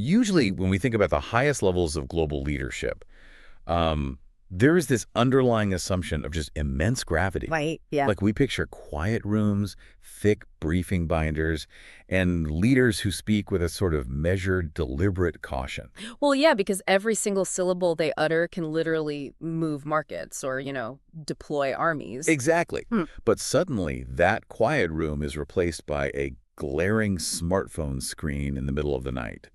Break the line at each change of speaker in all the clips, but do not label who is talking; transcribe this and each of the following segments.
Usually, when we think about the highest levels of global leadership, there is this underlying assumption of just immense gravity.
Right. Yeah.
Like we picture quiet rooms, thick briefing binders, and leaders who speak with a sort of measured, deliberate caution.
Well, yeah, because every single syllable they utter can literally move markets or, deploy armies.
Exactly. But suddenly, that quiet room is replaced by a glaring smartphone screen in the middle of the night.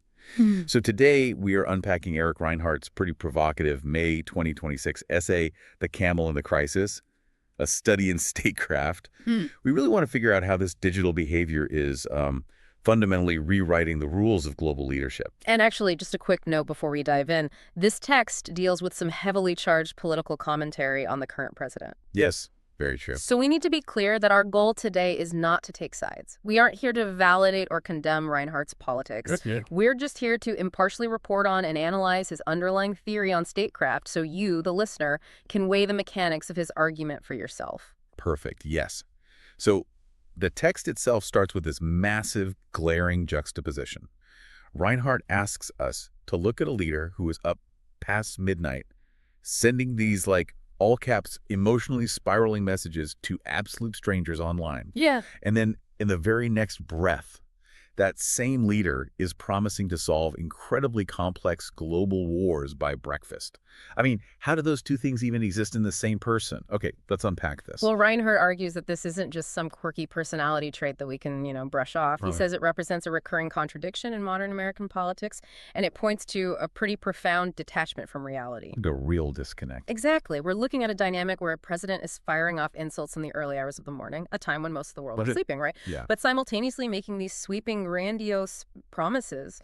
So today, we are unpacking Eric Reinhardt's pretty provocative May 2026 essay, The Camel and the Crisis, a study in statecraft. We really want to figure out how this digital behavior is fundamentally rewriting the rules of global leadership.
And actually, just a quick note before we dive in, this text deals with some heavily charged political commentary on the current president.
Yes, very true.
So we need to be clear that our goal today is not to take sides. We aren't here to validate or condemn Reinhardt's politics. We're just here to impartially report on and analyze his underlying theory on statecraft so you, the listener, can weigh the mechanics of his argument for yourself.
Perfect, yes. So the text itself starts with this massive, glaring juxtaposition. Reinhardt asks us to look at a leader who is up past midnight, sending these, all caps, emotionally spiraling messages to absolute strangers online.
Yeah.
And then in the very next breath, that same leader is promising to solve incredibly complex global wars by breakfast. I mean, how do those two things even exist in the same person? Okay, let's unpack this.
Well, Reinhardt argues that this isn't just some quirky personality trait that we can, brush off. He says it represents a recurring contradiction in modern American politics, and it points to a pretty profound detachment from reality.
The real disconnect.
Exactly. We're looking at a dynamic where a president is firing off insults in the early hours of the morning, a time when most of the world is sleeping, right?
Yeah.
But simultaneously making these sweeping, grandiose promises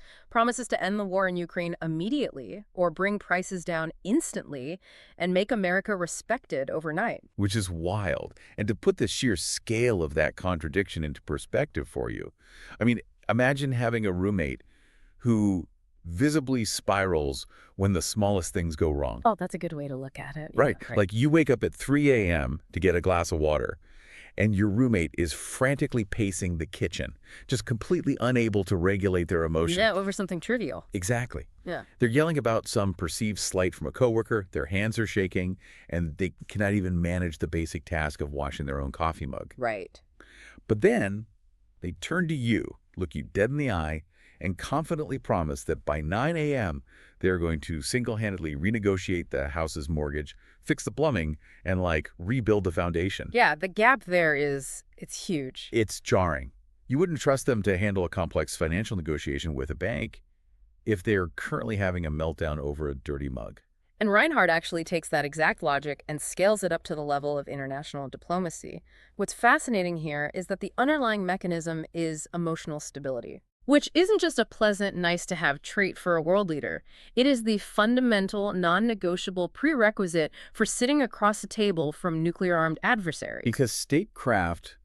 to end the war in Ukraine immediately or bring prices down instantly and make America respected overnight.
Which is wild. And to put the sheer scale of that contradiction into perspective for you, I mean, imagine having a roommate who visibly spirals when the smallest things go wrong.
Oh, that's a good way to look at it.
Right.
Yeah,
Like you wake up at 3 a.m. to get a glass of water, and your roommate is frantically pacing the kitchen, just completely unable to regulate their emotions.
Yeah, over something trivial.
Exactly.
Yeah.
They're yelling about some perceived slight from a coworker, their hands are shaking, and they cannot even manage the basic task of washing their own coffee mug.
Right.
But then they turn to you, look you dead in the eye, and confidently promise that by 9 a.m., they're going to single-handedly renegotiate the house's mortgage, fix the plumbing, and, rebuild the foundation.
Yeah, the gap there it's huge.
It's jarring. You wouldn't trust them to handle a complex financial negotiation with a bank if they're currently having a meltdown over a dirty mug.
And Reinhardt actually takes that exact logic and scales it up to the level of international diplomacy. What's fascinating here is that the underlying mechanism is emotional stability, which isn't just a pleasant, nice-to-have trait for a world leader. It is the fundamental, non-negotiable prerequisite for sitting across the table from nuclear-armed adversaries.
Because statecraft,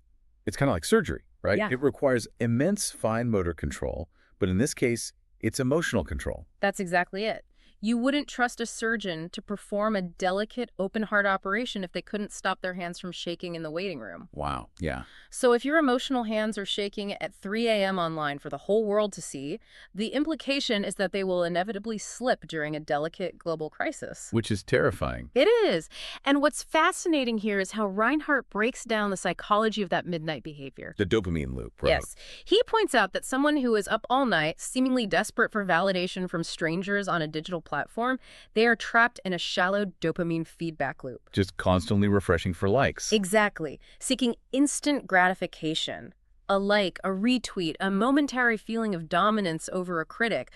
it's kind of like surgery, right?
Yeah.
It requires immense fine motor control, but in this case, it's emotional control.
That's exactly it. You wouldn't trust a surgeon to perform a delicate, open-heart operation if they couldn't stop their hands from shaking in the waiting room.
Wow, yeah.
So if your emotional hands are shaking at 3 a.m. online for the whole world to see, the implication is that they will inevitably slip during a delicate global crisis.
Which is terrifying.
It is. And what's fascinating here is how Reinhardt breaks down the psychology of that midnight behavior.
The dopamine loop, right?
Yes. He points out that someone who is up all night, seemingly desperate for validation from strangers on a digital platform, they are trapped in a shallow dopamine feedback loop.
Just constantly refreshing for likes.
Exactly. Seeking instant gratification. A like, a retweet, a momentary feeling of dominance over a critic.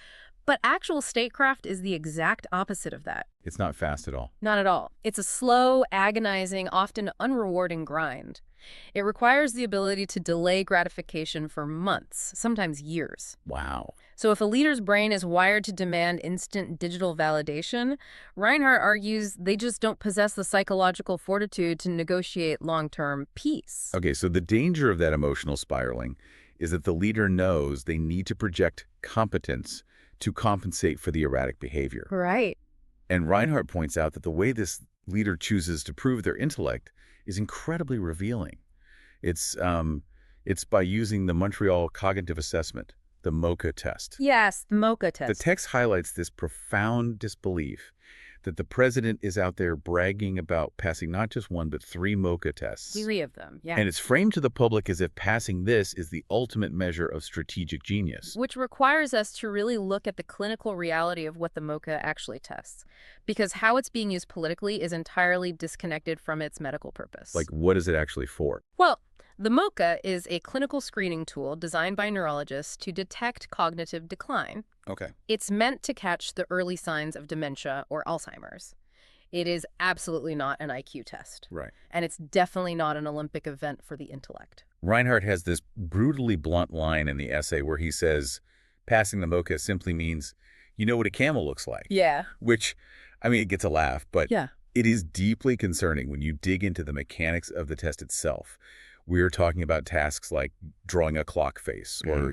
But actual statecraft is the exact opposite of that.
It's not fast at all.
Not at all. It's a slow, agonizing, often unrewarding grind. It requires the ability to delay gratification for months, sometimes years.
Wow.
So if a leader's brain is wired to demand instant digital validation, Reinhardt argues they just don't possess the psychological fortitude to negotiate long-term peace.
Okay, so the danger of that emotional spiraling is that the leader knows they need to project competence to compensate for the erratic behavior.
Right.
And Reinhardt points out that the way this leader chooses to prove their intellect is incredibly revealing. It's by using the Montreal Cognitive Assessment, the Mocha test.
Yes, the Mocha
The
test.
text highlights this profound disbelief that the president is out there bragging about passing not just one, but 3 Mocha tests.
3 of them, yeah.
And it's framed to the public as if passing this is the ultimate measure of strategic genius.
Which requires us to really look at the clinical reality of what the Mocha actually tests, because how it's being used politically is entirely disconnected from its medical purpose.
Like, what is it actually for?
Well, the Mocha is a clinical screening tool designed by neurologists to detect cognitive decline.
Okay.
It's meant to catch the early signs of dementia or Alzheimer's. It is absolutely not an IQ test.
Right.
And it's definitely not an Olympic event for the intellect.
Reinhardt has this brutally blunt line in the essay where he says, passing the Mocha simply means you know what a camel looks like.
Yeah.
Which, I mean, it gets a laugh, but
Yeah.
it is deeply concerning when you dig into the mechanics of the test itself. We're talking about tasks like drawing a clock face or,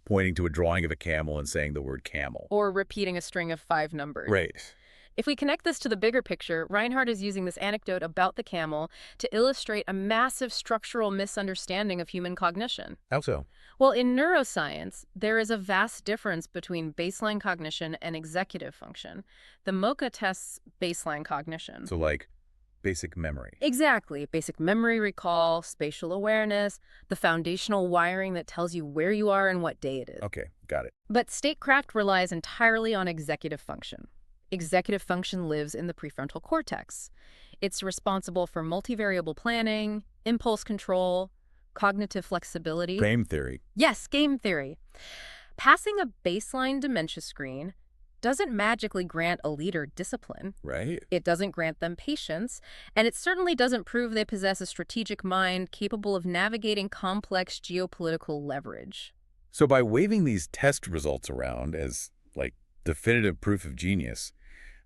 pointing to a drawing of a camel and saying the word camel.
Or repeating a string of 5 numbers.
Right.
If we connect this to the bigger picture, Reinhardt is using this anecdote about the camel to illustrate a massive structural misunderstanding of human cognition.
How so?
Well, in neuroscience, there is a vast difference between baseline cognition and executive function. The Mocha tests baseline cognition.
So like basic memory.
Exactly. Basic memory recall, spatial awareness, the foundational wiring that tells you where you are and what day it is.
Okay, got it.
But statecraft relies entirely on executive function. Executive function lives in the prefrontal cortex. It's responsible for multivariable planning, impulse control, cognitive flexibility.
Game theory.
Yes, game theory. Passing a baseline dementia screen doesn't magically grant a leader discipline.
Right.
It doesn't grant them patience, and it certainly doesn't prove they possess a strategic mind capable of navigating complex geopolitical leverage.
So by waving these test results around as, like, definitive proof of genius,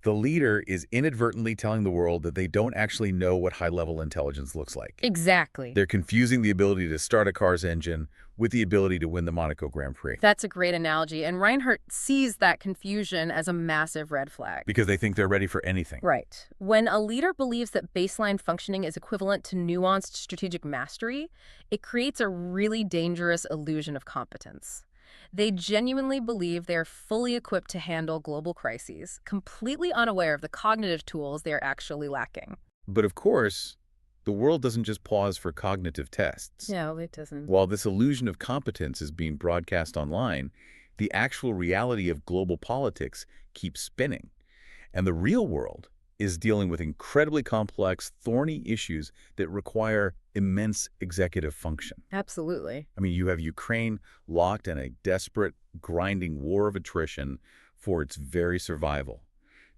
the leader is inadvertently telling the world that they don't actually know what high-level intelligence looks like.
Exactly.
They're confusing the ability to start a car's engine with the ability to win the Monaco Grand Prix.
That's a great analogy, and Reinhardt sees that confusion as a massive red flag.
Because they think they're ready for anything.
Right. When a leader believes that baseline functioning is equivalent to nuanced strategic mastery, it creates a really dangerous illusion of competence. They genuinely believe they are fully equipped to handle global crises, completely unaware of the cognitive tools they are actually lacking.
But of course, the world doesn't just pause for cognitive tests.
No, it doesn't.
While this illusion of competence is being broadcast online, the actual reality of global politics keeps spinning. And the real world is dealing with incredibly complex, thorny issues that require immense executive function.
Absolutely.
I mean, you have Ukraine locked in a desperate, grinding war of attrition for its very survival.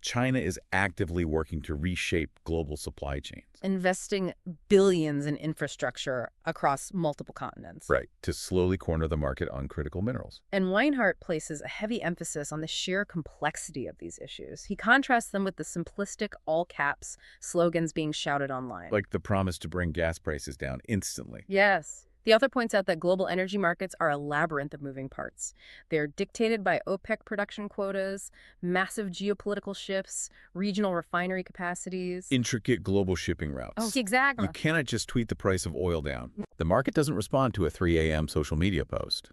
China is actively working to reshape global supply chains.
Investing billions in infrastructure across multiple continents.
Right, to slowly corner the market on critical minerals.
And Reinhardt places a heavy emphasis on the sheer complexity of these issues. He contrasts them with the simplistic, all-caps slogans being shouted online.
Like the promise to bring gas prices down instantly.
Yes. The author points out that global energy markets are a labyrinth of moving parts. They're dictated by OPEC production quotas, massive geopolitical shifts, regional refinery capacities.
Intricate global shipping routes.
Oh, exactly.
You cannot just tweet the price of oil down. The market doesn't respond to a 3 a.m. social media post.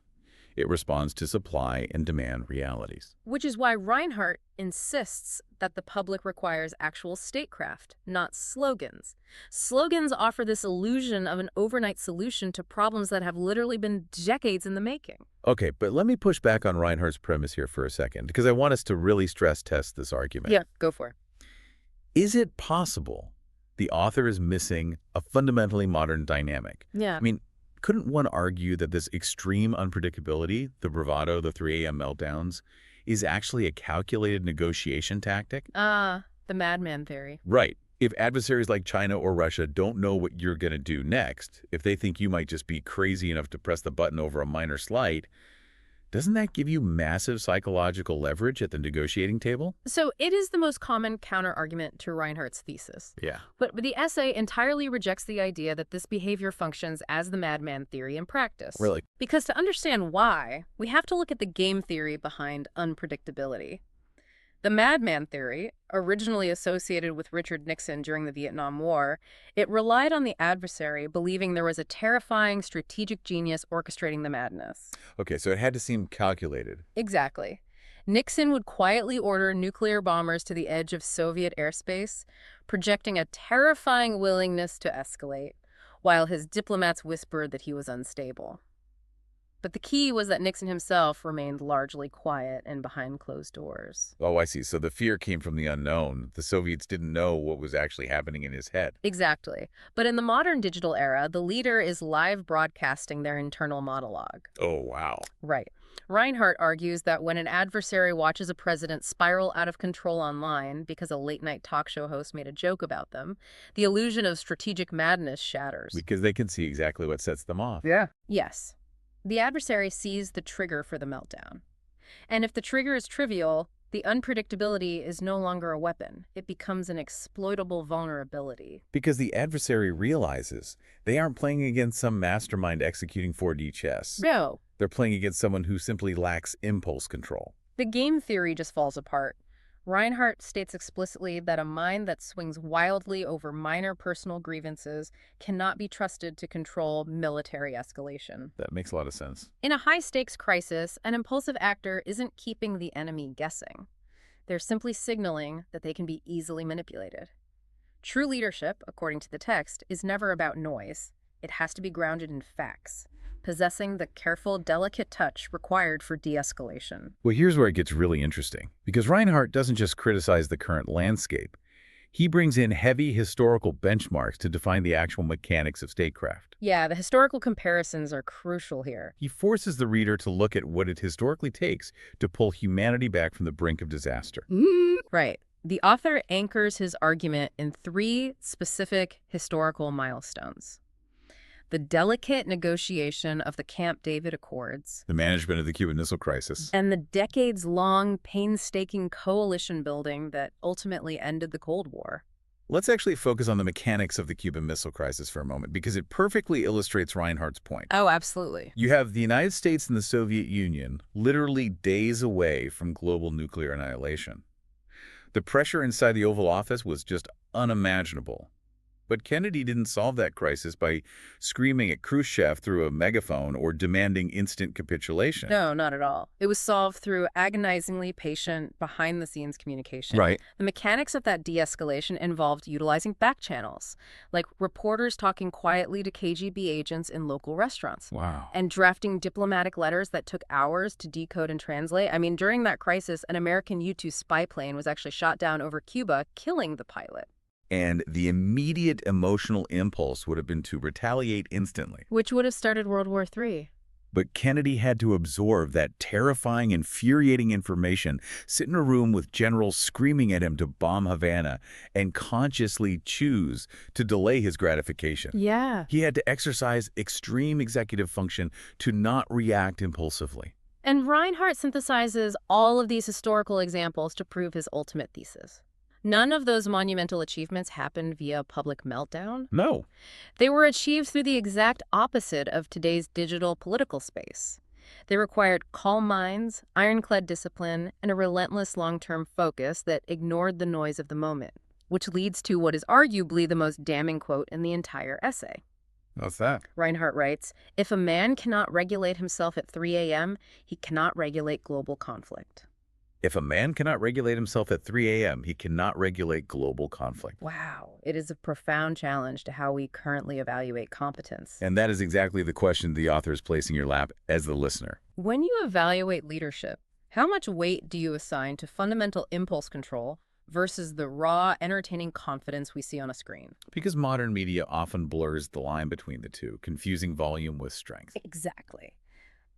It responds to supply and demand realities.
Which is why Reinhardt insists that the public requires actual statecraft, not slogans. Slogans offer this illusion of an overnight solution to problems that have literally been decades in the making.
Okay, but let me push back on Reinhardt's premise here for a second, because I want us to really stress test this argument.
Yeah, go for it.
Is it possible the author is missing a fundamentally modern dynamic?
Yeah.
I mean, couldn't one argue that this extreme unpredictability, the bravado, the 3 a.m. meltdowns, is actually a calculated negotiation tactic?
The madman theory.
Right. If adversaries like China or Russia don't know what you're going to do next, if they think you might just be crazy enough to press the button over a minor slight, doesn't that give you massive psychological leverage at the negotiating table?
So it is the most common counter-argument to Reinhardt's thesis.
Yeah.
But the essay entirely rejects the idea that this behavior functions as the madman theory in practice.
Really?
Because to understand why, we have to look at the game theory behind unpredictability. The madman theory, originally associated with Richard Nixon during the Vietnam War, it relied on the adversary believing there was a terrifying strategic genius orchestrating the madness.
Okay, so it had to seem calculated.
Exactly. Nixon would quietly order nuclear bombers to the edge of Soviet airspace, projecting a terrifying willingness to escalate, while his diplomats whispered that he was unstable. But the key was that Nixon himself remained largely quiet and behind closed doors.
Oh, I see. So the fear came from the unknown. The Soviets didn't know what was actually happening in his head.
Exactly. But in the modern digital era, the leader is live broadcasting their internal monologue.
Oh, wow.
Right. Reinhardt argues that when an adversary watches a president spiral out of control online because a late-night talk show host made a joke about them, the illusion of strategic madness shatters.
Because they can see exactly what sets them off.
Yeah. Yes. The adversary sees the trigger for the meltdown. And if the trigger is trivial, the unpredictability is no longer a weapon. It becomes an exploitable vulnerability.
Because the adversary realizes they aren't playing against some mastermind executing 4D chess.
No.
They're playing against someone who simply lacks impulse control.
The game theory just falls apart. Reinhardt states explicitly that a mind that swings wildly over minor personal grievances cannot be trusted to control military escalation.
That makes a lot of sense.
In a high-stakes crisis, an impulsive actor isn't keeping the enemy guessing. They're simply signaling that they can be easily manipulated. True leadership, according to the text, is never about noise. It has to be grounded in facts, possessing the careful, delicate touch required for de-escalation.
Well, here's where it gets really interesting. Because Reinhardt doesn't just criticize the current landscape. He brings in heavy historical benchmarks to define the actual mechanics of statecraft.
Yeah, the historical comparisons are crucial here.
He forces the reader to look at what it historically takes to pull humanity back from the brink of disaster.
Right. The author anchors his argument in 3 specific historical milestones: the delicate negotiation of the Camp David Accords,
The management of the Cuban Missile Crisis.
and the decades-long, painstaking coalition building that ultimately ended the Cold War.
Let's actually focus on the mechanics of the Cuban Missile Crisis for a moment, because it perfectly illustrates Reinhardt's point.
Oh, absolutely.
You have the United States and the Soviet Union literally days away from global nuclear annihilation. The pressure inside the Oval Office was just unimaginable. But Kennedy didn't solve that crisis by screaming at Khrushchev through a megaphone or demanding instant capitulation.
No, not at all. It was solved through agonizingly patient, behind-the-scenes communication.
Right.
The mechanics of that de-escalation involved utilizing back channels, like reporters talking quietly to KGB agents in local restaurants.
Wow.
And drafting diplomatic letters that took hours to decode and translate. I mean, during that crisis, an American U-2 spy plane was actually shot down over Cuba, killing the pilot.
And the immediate emotional impulse would have been to retaliate instantly.
Which would have started World War III.
But Kennedy had to absorb that terrifying, infuriating information, sit in a room with generals screaming at him to bomb Havana, and consciously choose to delay his gratification.
Yeah.
He had to exercise extreme executive function to not react impulsively.
And Reinhardt synthesizes all of these historical examples to prove his ultimate thesis. None of those monumental achievements happened via public meltdown.
No.
They were achieved through the exact opposite of today's digital political space. They required calm minds, ironclad discipline, and a relentless long-term focus that ignored the noise of the moment, which leads to what is arguably the most damning quote in the entire essay.
What's that?
Reinhardt writes, "If a man cannot regulate himself at 3 a.m., he cannot regulate global conflict."
If a man cannot regulate himself at 3 a.m., he cannot regulate global conflict.
Wow, it is a profound challenge to how we currently evaluate competence.
And that is exactly the question the author is placing in your lap as the listener.
When you evaluate leadership, how much weight do you assign to fundamental impulse control versus the raw, entertaining confidence we see on a screen?
Because modern media often blurs the line between the two, confusing volume with strength.
Exactly.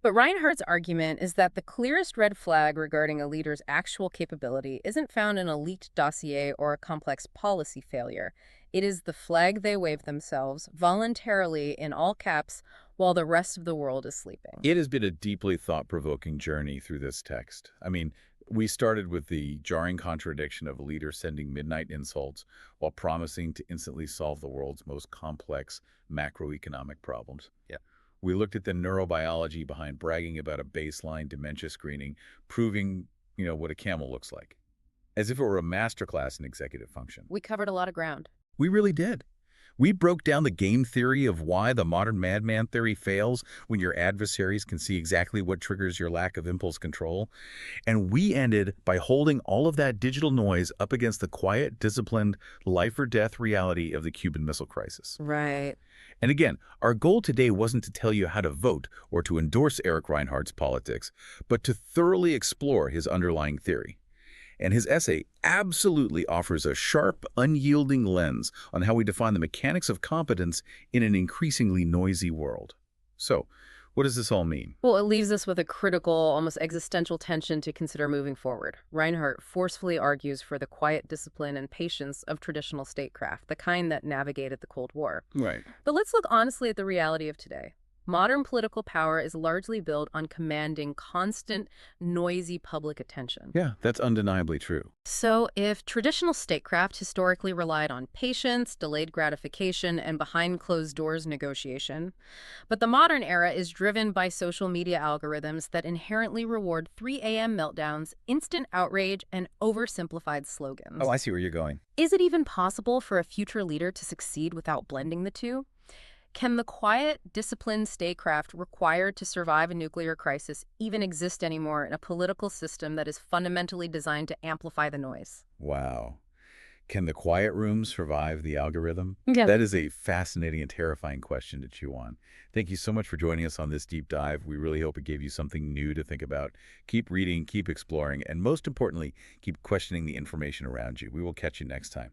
But Reinhardt's argument is that the clearest red flag regarding a leader's actual capability isn't found in a leaked dossier or a complex policy failure. It is the flag they wave themselves, voluntarily in all caps, while the rest of the world is sleeping.
It has been a deeply thought-provoking journey through this text. I mean, we started with the jarring contradiction of a leader sending midnight insults while promising to instantly solve the world's most complex macroeconomic problems.
Yeah.
We looked at the neurobiology behind bragging about a baseline dementia screening, proving, what a camel looks like. as if it were a masterclass in executive function.
We covered a lot of ground.
We really did. We broke down the game theory of why the modern madman theory fails when your adversaries can see exactly what triggers your lack of impulse control. And we ended by holding all of that digital noise up against the quiet, disciplined, life-or-death reality of the Cuban Missile Crisis.
Right.
And again, our goal today wasn't to tell you how to vote or to endorse Eric Reinhardt's politics, but to thoroughly explore his underlying theory. And his essay absolutely offers a sharp, unyielding lens on how we define the mechanics of competence in an increasingly noisy world. So, what does this all mean?
Well, it leaves us with a critical, almost existential tension to consider moving forward. Reinhardt forcefully argues for the quiet discipline and patience of traditional statecraft, the kind that navigated the Cold War.
Right.
But let's look honestly at the reality of today. Modern political power is largely built on commanding constant, noisy public attention.
Yeah, that's undeniably true.
So if traditional statecraft historically relied on patience, delayed gratification, and behind-closed-doors negotiation, but the modern era is driven by social media algorithms that inherently reward 3 a.m. meltdowns, instant outrage, and oversimplified slogans.
Oh, I see where you're going.
Is it even possible for a future leader to succeed without blending the two? Can the quiet, disciplined statecraft required to survive a nuclear crisis even exist anymore in a political system that is fundamentally designed to amplify the noise?
Wow. Can the quiet room survive the algorithm?
Yeah.
That is a fascinating and terrifying question to chew on. Thank you so much for joining us on this deep dive. We really hope it gave you something new to think about. Keep reading, keep exploring, and most importantly, keep questioning the information around you. We will catch you next time.